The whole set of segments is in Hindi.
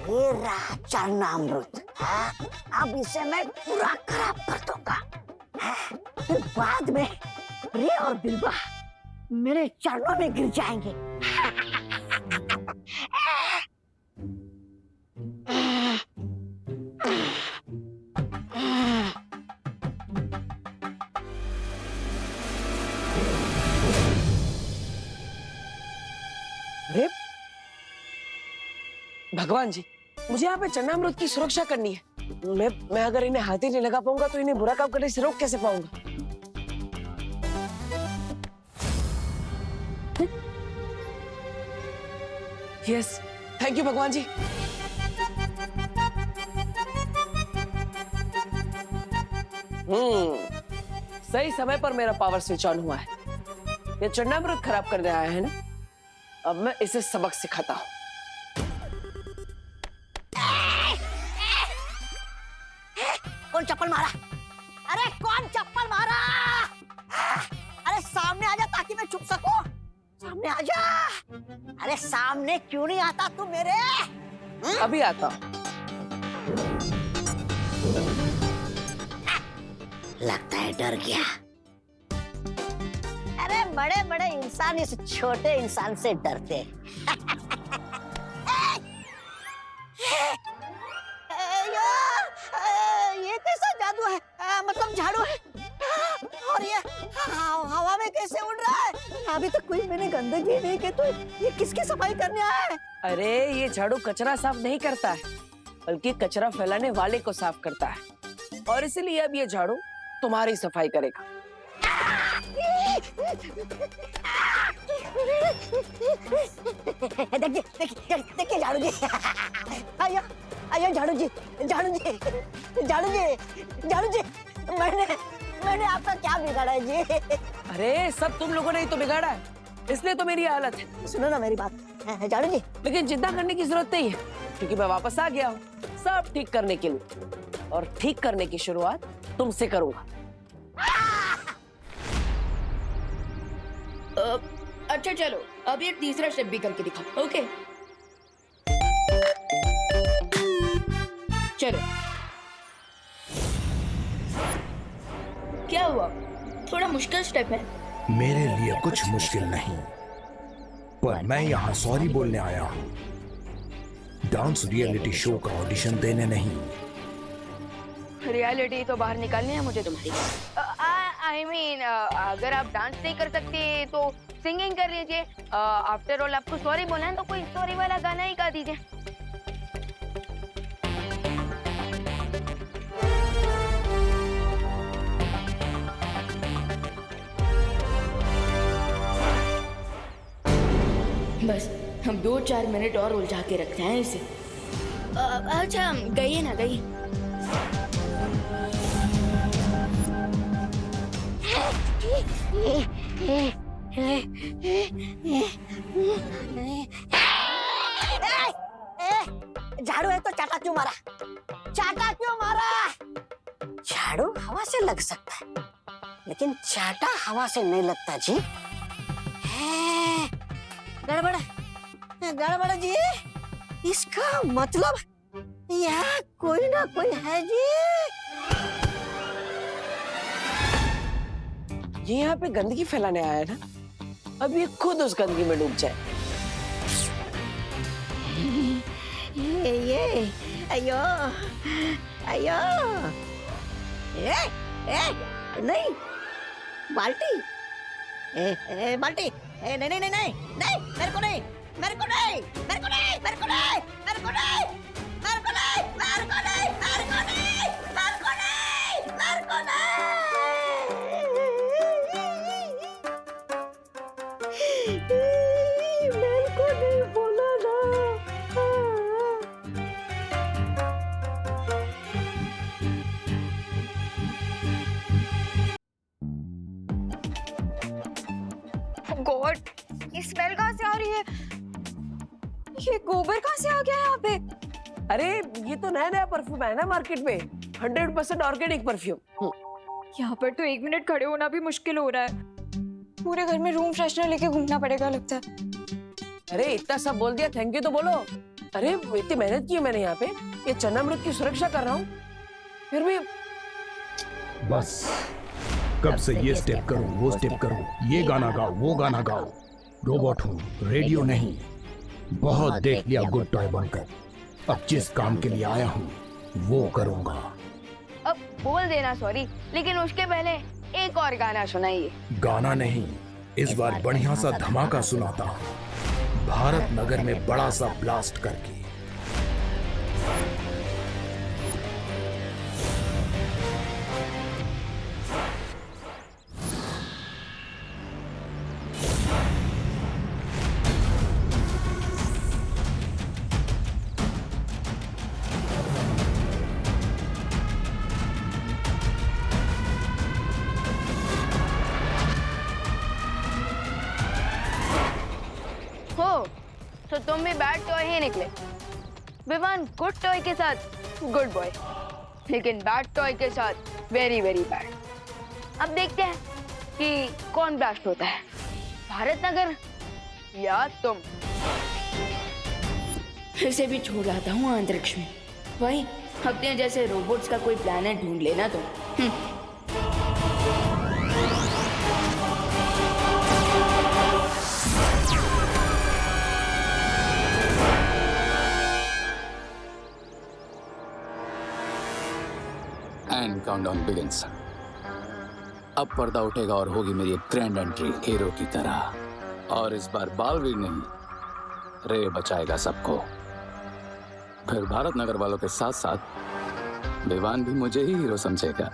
ये रहा चरणामृत। अब इसे मैं पूरा खराब कर दूंगा। फिर बाद में प्रिय और बिल्वा मेरे चरणों में गिर जाएंगे। अरे भगवान जी, मुझे यहाँ पे चरणामृत की सुरक्षा करनी है। मैं अगर इन्हें हाथ ही नहीं लगा पाऊंगा तो इन्हें बुरा काम करने से रोक कैसे पाऊंगा? यस, थैंक यू भगवान जी। सही समय पर मेरा पावर स्विच ऑन हुआ है। ये चरणामृत खराब करने आया है ना, अब मैं इसे सबक सिखाता हूँ। कौन चप्पल मारा? अरे कौन चप्पल मारा? अरे सामने आ जा ताकि मैं छुप सकूं। सामने आ जा। अरे सामने क्यों नहीं आता तू मेरे? अभी आता हूँ। लगता है डर गया। अरे बड़े बड़े इंसान इस छोटे इंसान से डरते। ये कैसा जादू है? मतलब झाड़ू है और ये हवा में कैसे उड़ रहा है? अभी तक कोई मैंने गंदगी नहीं की, तो ये किसकी सफाई करने आया है? अरे ये झाड़ू कचरा साफ नहीं करता है, बल्कि कचरा फैलाने वाले को साफ करता है, और इसीलिए अब ये झाड़ू तुम्हारी सफाई करेगा। देखिए झाड़ू जी। आइए आइए झाड़ू जी, झाड़ू जी, झाड़ू जी, झाड़ू जी। मैंने आपका क्या बिगाड़ा है जी? अरे सब तुम लोगों ने ही तो बिगाड़ा है, इसलिए तो मेरी हालत है। सुनो ना मेरी बात झाड़ू जी। लेकिन चिंता करने की जरूरत नहीं है, क्योंकि मैं वापस आ गया हूँ सब ठीक करने के लिए, और ठीक करने की शुरुआत तुमसे करूंगा। अच्छा चलो, अब ये तीसरा स्टेप भी करके दिखाओ। ओके चलो। क्या हुआ? थोड़ा मुश्किल स्टेप है। मेरे लिए कुछ मुश्किल नहीं, पर मैं यहाँ सॉरी बोलने आया हूँ, डांस रियलिटी शो का ऑडिशन देने नहीं। रियलिटी तो बाहर निकालनी है मुझे तुम्हारी। आई मीन अगर आप डांस नहीं कर सकते तो सिंगिंग कर लीजिए। आफ्टर ऑल आपको सॉरी बोलना है तो कोई सॉरी वाला गाना ही गा दीजिए। बस हम 2-4 मिनट और उलझा के रखते हैं इसे। अच्छा गइए ना, गइए। झाड़ू है तो चाटा क्यों मारा? चाटा क्यों मारा? झाड़ू हवा से लग सकता है, लेकिन चाटा हवा से नहीं लगता जी। गड़बड़ गड़बड़ जी। इसका मतलब यहाँ कोई ना कोई है जी। ये यहाँ पे गंदगी फैलाने आया है ना, अब ये खुद उस गंदगी में डूब जाए। ये अयो अयो। नहीं बाल्टी। बाल्टी। नहीं नहीं नहीं नहीं नहीं, मेरे को नहीं, मेरे को नहीं, मेरे को नहीं, मेरे को नहीं, मेरे को नहीं, मेरे को नहीं, मेरे को नहीं, मेरे को नहीं, मेरे को नहीं, मेरे को नहीं। मेरे को नहीं बोला ना। गॉड, ये स्मेल कहाँ से आ रही है? ये गोबर कहाँ से आ गया यहाँ पे? अरे ये तो नया नया परफ्यूम है ना मार्केट में, 100% ऑर्गेनिक परफ्यूम। यहाँ पर तो 1 मिनट खड़े होना भी मुश्किल हो रहा है। पूरे घर में रूम फ्रेशनर लेके घूमना पड़ेगा लगता है। अरे इतना सब बोल दिया, थैंक यू तो बोलो। अरे इतनी मेहनत की है मैंने यहाँ पे, ये चन्नामृत की सुरक्षा कर रहा हूँ, फिर भी। बस कब से ये स्टेप करो, वो स्टेप करो, ये गाना गाओ, वो गाना गाओ। रोबोट हूँ, रेडियो नहीं। बहुत देख लिया गुड टॉय बनकर। अब जिस काम के लिए आया हूँ वो करूँगा। अब बोल देना सॉरी, लेकिन उसके पहले एक और गाना सुनाइए। गाना नहीं, इस बार बढ़िया सा धमाका सुनाता हूँ, भारत नगर में बड़ा सा ब्लास्ट करके। हो तो तुम भी बैड टॉय ही निकले। विवान गुड टॉय के साथ गुड बॉय, लेकिन बैड टॉय के साथ वेरी वेरी बैड। अब देखते हैं कि कौन ब्लास्ट होता है, भारत नगर या तुम। फिर से भी छोड़ आता हूँ अंतरिक्ष में, वही अपने जैसे रोबोट्स का कोई प्लेनेट ढूंढ लेना तो। And countdown begins. अब पर्दा उठेगा और होगी मेरी एक ग्रैंड एंट्री हीरो की तरह। और इस बार बालवीर नहीं, रे बचाएगा सबको। फिर भारत नगर वालों के साथ साथ विवान भी मुझे ही हीरो समझेगा।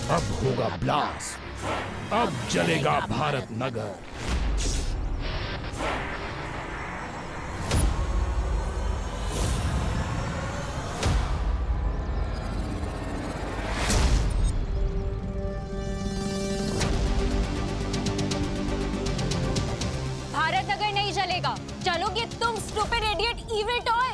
अब होगा ब्लास्ट, अब जलेगा भारत नगर। भारत नगर नहीं चलेगा, चलोगे तुम स्टूपिड इडियट इविल टॉय।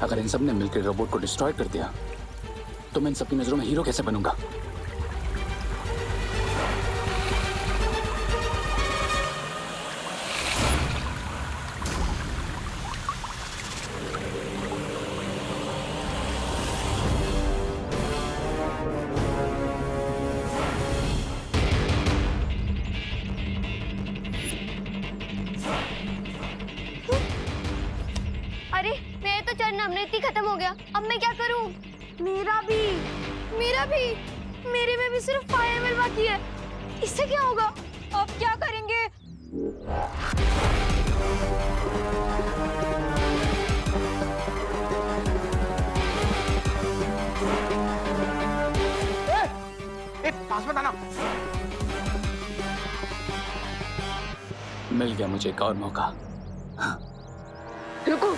अगर इन सब ने मिलकर रोबोट को डिस्ट्रॉय कर दिया तो मैं इन सबकी नजरों में हीरो कैसे बनूंगा? अरे मेरा तो चरणामृत ही खत्म हो गया, अब मैं क्या करूं? मेरा भी मेरे में भी सिर्फ फायर मिल बाकी है, इससे क्या होगा? अब क्या करेंगे? पास में आना। मिल गया मुझे एक और मौका। रुको,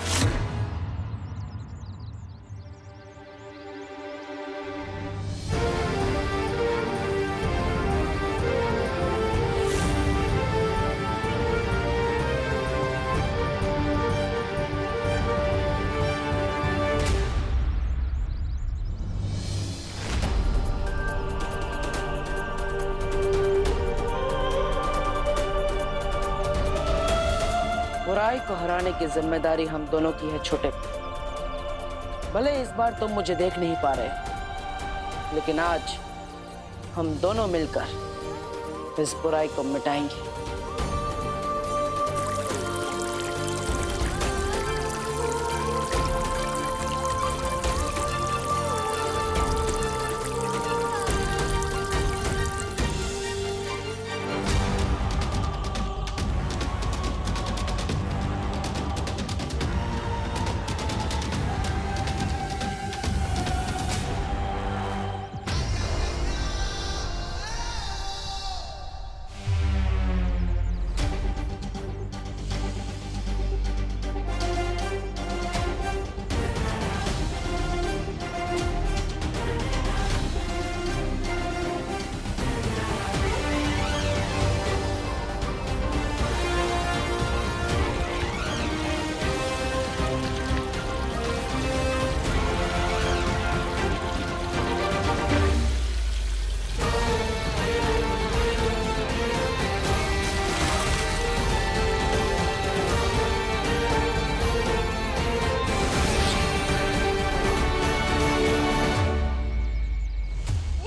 बुराई को हराने की जिम्मेदारी हम दोनों की है छोटे। भले इस बार तुम मुझे देख नहीं पा रहे, लेकिन आज हम दोनों मिलकर इस बुराई को मिटाएंगे।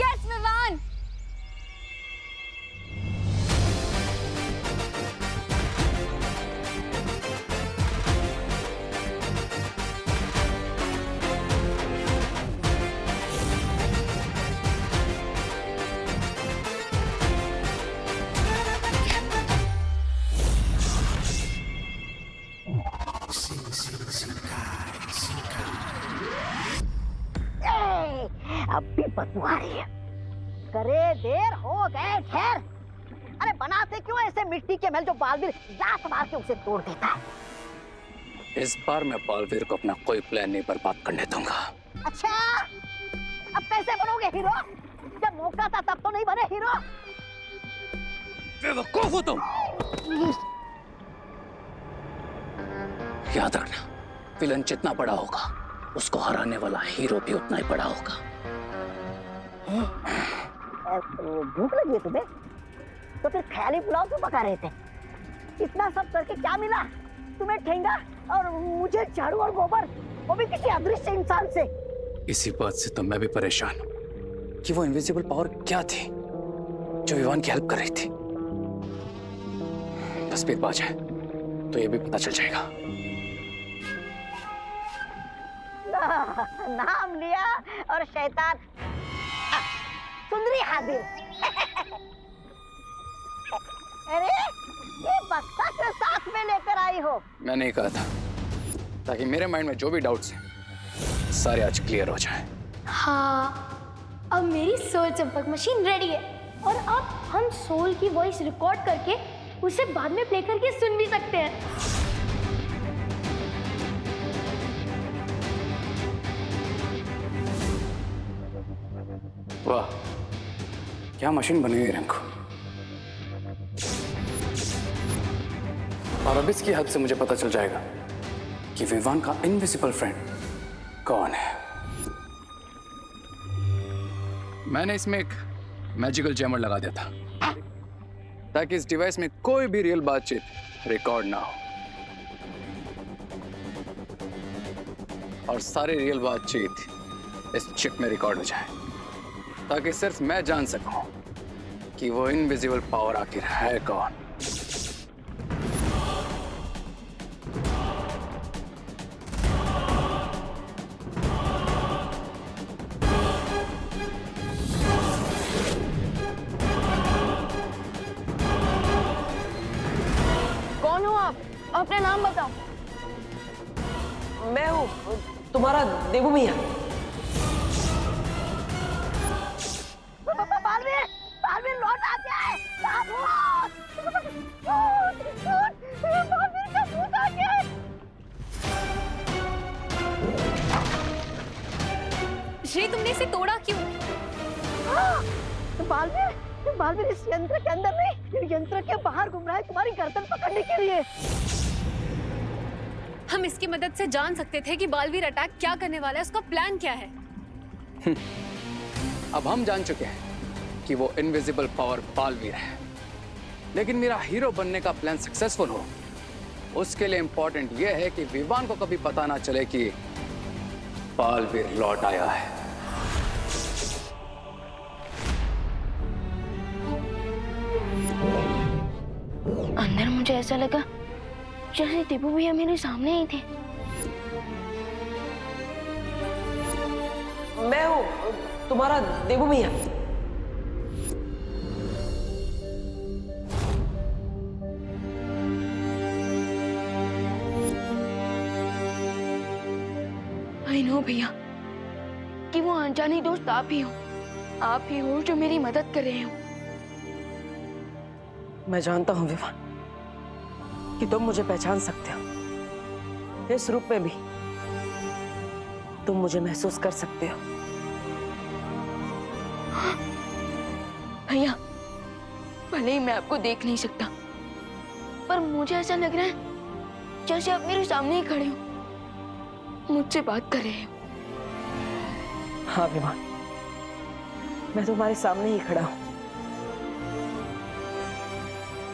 यस विवान। अब भी बदबू आ रही है। करे देर हो गए खैर। अरे बनाते क्यों ऐसे मिट्टी के महल जो बालवीर लात मार के उसे तोड़ देता है। इस बार मैं बालवीर को अपना कोई प्लान नहीं बर्बाद करने दूंगा। अच्छा, अब कैसे बनोगे हीरो? जब मौका था तब तो नहीं बने हीरो। बेवकूफ हो तुम। याद रखना, विलन जितना बड़ा होगा उसको हराने वाला हीरो भी उतना ही बड़ा होगा। भूख लगी है तुम्हें? तो फिर ख्याली पुलाव क्यों पका रहे थे? इतना सब करके क्या मिला तुम्हें? ठेंगा और मुझे झाड़ू और गोबर, वो भी किसी अदृश्य इंसान से। इसी बात से तो मैं भी परेशान हूं कि वो इनविजिबल पावर क्या थी जो विवान की हेल्प कर रही थी। तस्वीर पा जाए तो ये भी पता चल जाएगा। नाम लिया और शैतान सुंदरी हाजिर। अरे ये बक्सा के साथ में लेकर आई हो? मैं नहीं कहा था, ताकि मेरे माइंड में जो भी डाउट्स हैं सारे आज क्लियर हो जाएं। हाँ, अब मेरी सोल चंपक मशीन रेडी है और अब हम सोल की वॉइस रिकॉर्ड करके उसे बाद में प्ले करके सुन भी सकते हैं। वाह, क्या मशीन बनी हुई रिंकू। और अब इसकी हेल्प से मुझे पता चल जाएगा कि विवान का इनविजिबल फ्रेंड कौन है। मैंने इसमें एक मैजिकल जैमर लगा दिया था ताकि इस डिवाइस में कोई भी रियल बातचीत रिकॉर्ड ना हो और सारी रियल बातचीत इस चिप में रिकॉर्ड हो जाए, ताकि सिर्फ मैं जान सकूं कि वो इनविजिबल पावर आखिर है कौन। कौन हो आप? अपना नाम बताओ। मैं हूँ तुम्हारा देवू मियाँ। बालवीर, बालवीर लौट आ गया है। बालवीर का भूत आ गया है। श्री, तुमने इसे तोड़ा क्यों? बालवीर, बालवीर इस यंत्र के अंदर नहीं, यंत्र के बाहर घूम रहा है तुम्हारी गर्दन पकड़ने के लिए। हम इसकी मदद से जान सकते थे कि बालवीर अटैक क्या करने वाला है, उसका प्लान क्या है। अब हम जान चुके हैं कि वो इनविजिबल पावर बालवीर है, लेकिन मेरा हीरो बनने का प्लान सक्सेसफुल हो उसके लिए इंपॉर्टेंट यह है कि विवान को कभी पता ना चले कि बालवीर लौट आया है। अंदर मुझे ऐसा लगा जैसे देबू भैया मेरे सामने ही थे। मैं हूँ तुम्हारा देबू भैया। आई नो भैया कि वो अनजानी दोस्त आप ही हो। आप ही हो जो मेरी मदद कर रहे हो। मैं जानता हूँ विवान कि तुम मुझे पहचान सकते हो। इस रूप में भी तुम मुझे महसूस कर सकते हो। भैया भले ही मैं आपको देख नहीं सकता, पर मुझे ऐसा लग रहा है जैसे आप मेरे सामने ही खड़े हो, मुझसे बात कर रहे हो। हाँ विवान, मैं तुम्हारे सामने ही खड़ा हूँ।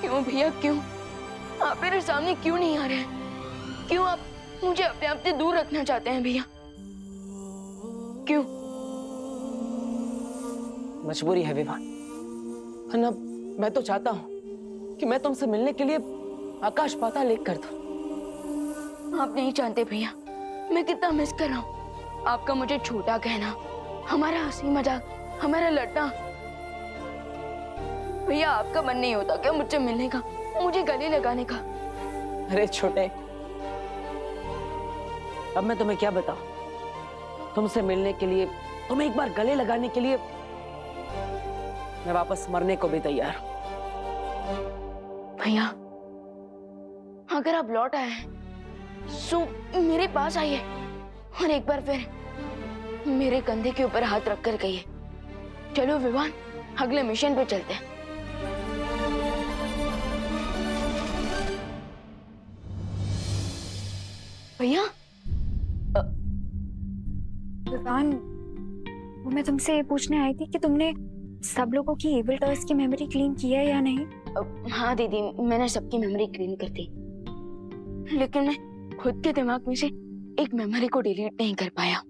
क्यों भैया क्यों? आप मेरे सामने क्यों नहीं आ रहे हैं? क्यों आप मुझे अपने आप से दूर रखना चाहते हैं भैया? क्यों? मजबूरी है विवान, वरना मैं तो चाहता हूँ कि मैं तुमसे मिलने के लिए आकाश पाताल एक कर दूं। आप नहीं जानते भैया मैं कितना मिस कर रहा हूँ आपका मुझे छोटा कहना, हमारा हंसी मजाक, हमारा लड़ना। भैया आपका मन नहीं होता क्या मुझसे मिलने का, मुझे गले लगाने का? अरे छोटे, अब मैं तुम्हें क्या बताऊं? तुमसे मिलने के लिए, तुम्हें एक बार गले लगाने के लिए मैं वापस मरने को भी तैयार हूं। भैया अगर आप लौट आए हैं तो मेरे पास आइए और एक बार फिर मेरे कंधे के ऊपर हाथ रखकर कहिए, चलो विवान अगले मिशन पे चलते हैं। भैया विवान, वो मैं तुमसे ये पूछने आई थी कि तुमने सब लोगों की एविल टॉयज की मेमोरी क्लीन की है या नहीं? हाँ दीदी, मैंने सबकी मेमोरी क्लीन कर दी, लेकिन मैं खुद के दिमाग में से एक मेमोरी को डिलीट नहीं कर पाया।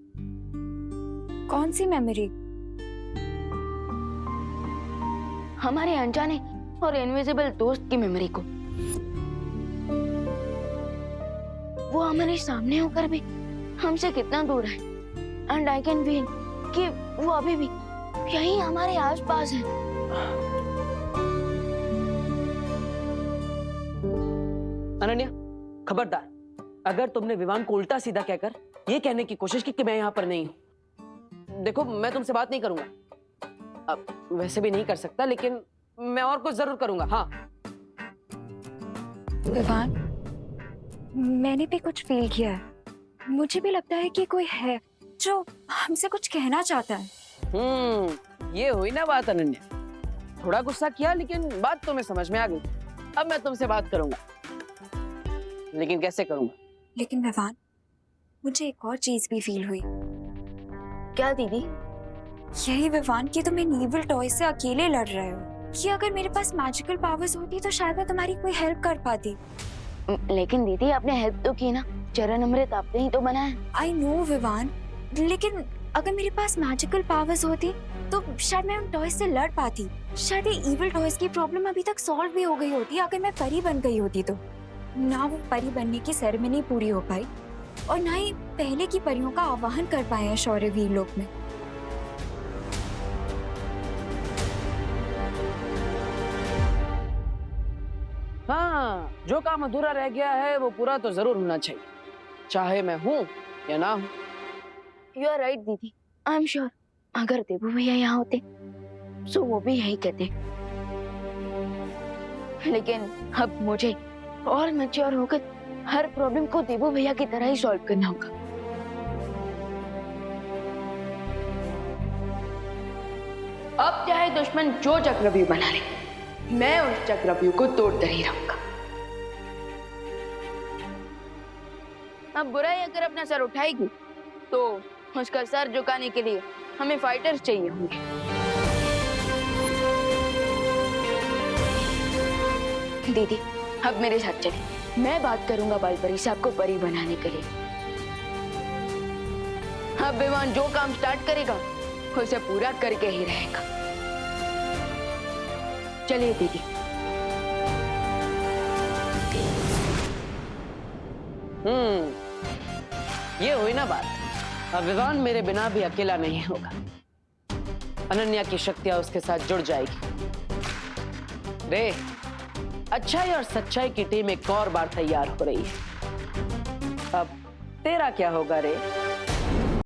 कौन सी मेमोरी? हमारे अनजाने और इनविजिबल दोस्त की मेमोरी को। वो हमारे सामने होकर भी हमसे कितना दूर है, एंड आई कैन फील कि वो अभी भी यही हमारे आसपास है। अनन्या, खबरदार, अगर तुमने विवान को उल्टा सीधा कहकर ये कहने की कोशिश की कि मैं यहाँ पर नहीं हूँ, देखो मैं तुमसे बात नहीं करूंगा। अब वैसे भी नहीं कर सकता, लेकिन मैं और कुछ जरूर करूंगा। हाँ विवान, मैंने भी कुछ फील किया है। मुझे भी लगता है कि कोई है जो हमसे कुछ कहना चाहता है। ये हुई ना बात अनन्या। थोड़ा गुस्सा किया, लेकिन बात तुम्हें समझ में आ गई। अब मैं तुमसे बात करूंगा, लेकिन कैसे करूंगा? लेकिन विवान, मुझे एक और चीज भी फील हुई। क्या दीदी? यही विवान कि तुम इन इविल टॉय से अकेले लड़ रहे हो, कि अगर मेरे पास मैजिकल पावर्स होती तो शायद मैं तुम्हारी कोई हेल्प कर पाती। लेकिन दीदी आपने हेल्प तो की ना, चरण अमृत आपने ही तो बनाया। आई नो विवान, लेकिन अगर मेरे पास मैजिकल पावर्स होती तो शायद मैं उन टॉयज से लड़ पाती। शायद ये इविल टॉयज की प्रॉब्लम अभी तक सॉल्व भी हो गई होती अगर मैं परी बन गई होती तो। ना वो परी बनने की सेरेमनी पूरी हो पाई और ना ही पहले की परियों का आवाहन कर पाए हैं शौर्यवीर लोक में। हाँ, जो काम अधूरा रह गया है वो पूरा तो जरूर होना चाहिए, चाहे मैं हूँ या ना हूँ। यू आर राइट दीदी, आई एम श्योर अगर देबू भैया यहाँ होते तो वो भी यही कहते। लेकिन अब मुझे और मैच्योर होकर हर प्रॉब्लम को देबू भैया की तरह ही सॉल्व करना होगा। अब चाहे दुश्मन जो चक्रव्यूह बना ले, मैं उस चक्रव्यूह को तोड़कर ही रहूंगा। अब बुराई अगर अपना सर उठाएगी तो उसका सर झुकाने के लिए हमें फाइटर्स चाहिए होंगे। दीदी अब मेरे साथ चले, मैं बात करूंगा बालपरी से आपको परी बनाने के लिए। अब विवान जो काम स्टार्ट करेगा उसे पूरा करके ही रहेगा। चलिए दीदी। ये हुई ना बात। अब विवान मेरे बिना भी अकेला नहीं होगा। अनन्या की शक्तियां उसके साथ जुड़ जाएगी। रे, अच्छाई और सच्चाई की टीम एक और बार तैयार हो रही है। अब तेरा क्या होगा रे?